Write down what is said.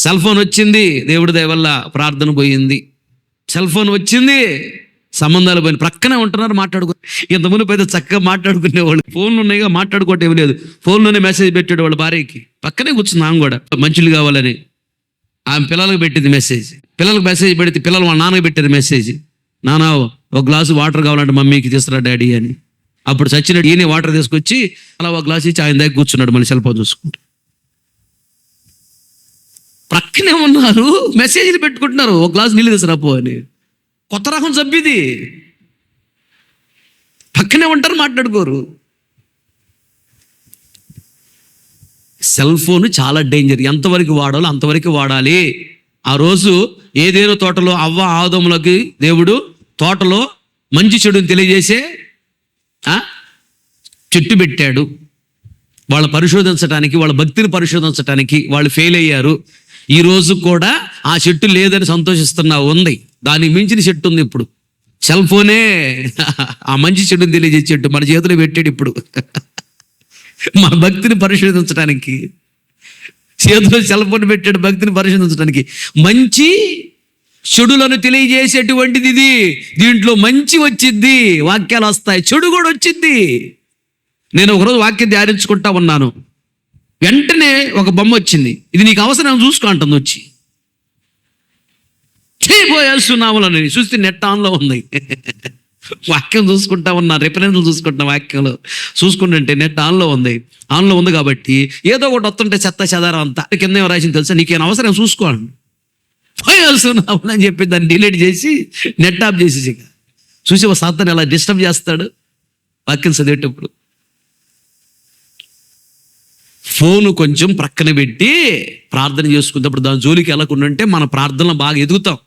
Cell phone వచ్చింది, దేవుడి దయ వల్ల ప్రార్థన పోయింది. సెల్ ఫోన్ వచ్చింది, సంబంధాలు పోయింది. ప్రక్కనే ఉంటున్నారు, మాట్లాడుకో. ఇంతకుముందు అయితే చక్కగా మాట్లాడుకునేవాళ్ళు. ఫోన్లు ఉన్నాయిగా, మాట్లాడుకోవటం ఏమి లేదు. ఫోన్లోనే మెసేజ్ పెట్టాడు వాళ్ళ భార్యకి. పక్కనే కూర్చుంది ఆమె కూడా, మంచులు కావాలని. ఆమె పిల్లలకు పెట్టింది మెసేజ్. పిల్లలకు మెసేజ్ పెడితే పిల్లలు వాళ్ళ నాన్నకి పెట్టారు మెసేజ్. నాన్న ఒక గ్లాసు వాటర్ కావాలంటే మమ్మీకి తీసుకురా డాడీ అని. అప్పుడు చచ్చినట్టు ఈయన వాటర్ తీసుకొచ్చి అలా ఒక గ్లాస్ ఇచ్చి ఆయన దగ్గర కూర్చున్నాడు, మళ్ళీ సెల్ ఫోన్ చూసుకుంటూ. ప్రక్కనే ఉన్నారు, మెసేజ్లు పెట్టుకుంటున్నారు, ఒక గ్లాస్ నీళ్ళు తీసుకురాపో అని. కొత్త రకం సభ్యుది. పక్కనే ఉంటారు, మాట్లాడుకోరు. సెల్ ఫోన్ చాలా డేంజర్. ఎంతవరకు వాడాలో అంతవరకు వాడాలి. ఆ రోజు ఏదేనో తోటలో అవ్వ ఆదములకి దేవుడు తోటలో మంచి చెడుని తెలియజేసే చెట్టు పెట్టాడు. వాళ్ళ పరిశోధించడానికి, వాళ్ళ భక్తిని పరిశోధించడానికి వాళ్ళు ఫెయిల్ అయ్యారు. ఈ రోజు కూడా ఆ చెట్టు లేదని సంతోషిస్తున్నా ఉంది. దానికి మించిన చెట్టు ఉంది ఇప్పుడు. సెల్ ఫోనే ఆ మంచి చెడుని తెలియజేసే చెట్టు మన చేతిలో పెట్టాడు ఇప్పుడు. మన భక్తిని పరిశోధించడానికి చేతిలో సెల్ ఫోన్ పెట్టాడు, భక్తిని పరిశోధించడానికి. మంచి చెడులను తెలియజేసేటువంటిది ఇది. దీంట్లో మంచి వచ్చిద్ది, వాక్యాలు వస్తాయి, చెడు కూడా వచ్చిద్ది. నేను ఒకరోజు వాక్యం ధ్యానించుకుంటా ఉన్నాను, వెంటనే ఒక బొమ్మ వచ్చింది. ఇది నీకు అవసరం చూసుకో అంటుంది వచ్చి. చేయబోయేస్తున్నాములని చూస్తే నెట్ ఆన్లో ఉంది. వాక్యం చూసుకుంటా ఉన్నా, రిఫరెన్స్లు చూసుకుంటున్నా, వాక్యంలో చూసుకుంటుంటే నెట్ ఆన్లో ఉంది. ఆన్లో ఉంది కాబట్టి ఏదో ఒకటి వస్తుంటే చెత్త చెదారం అంతా కింద ఏం రాసింది తెలుసా, నీకేం అవసరం చూసుకోండి పోయేస్తున్నాము అని చెప్పి దాన్ని డిలీట్ చేసి నెట్ ఆఫ్ చేసేసి చూసి ఒక సాతాను ఎలా డిస్టర్బ్ చేస్తాడు వాక్యం చదివేటప్పుడు. ఫోను కొంచెం ప్రక్కన పెట్టి ప్రార్థన చేసుకున్నప్పుడు దాని జోలికి వెళ్ళకుండా ఉంటే మన ప్రార్థనలో బాగా ఎదుగుతాం.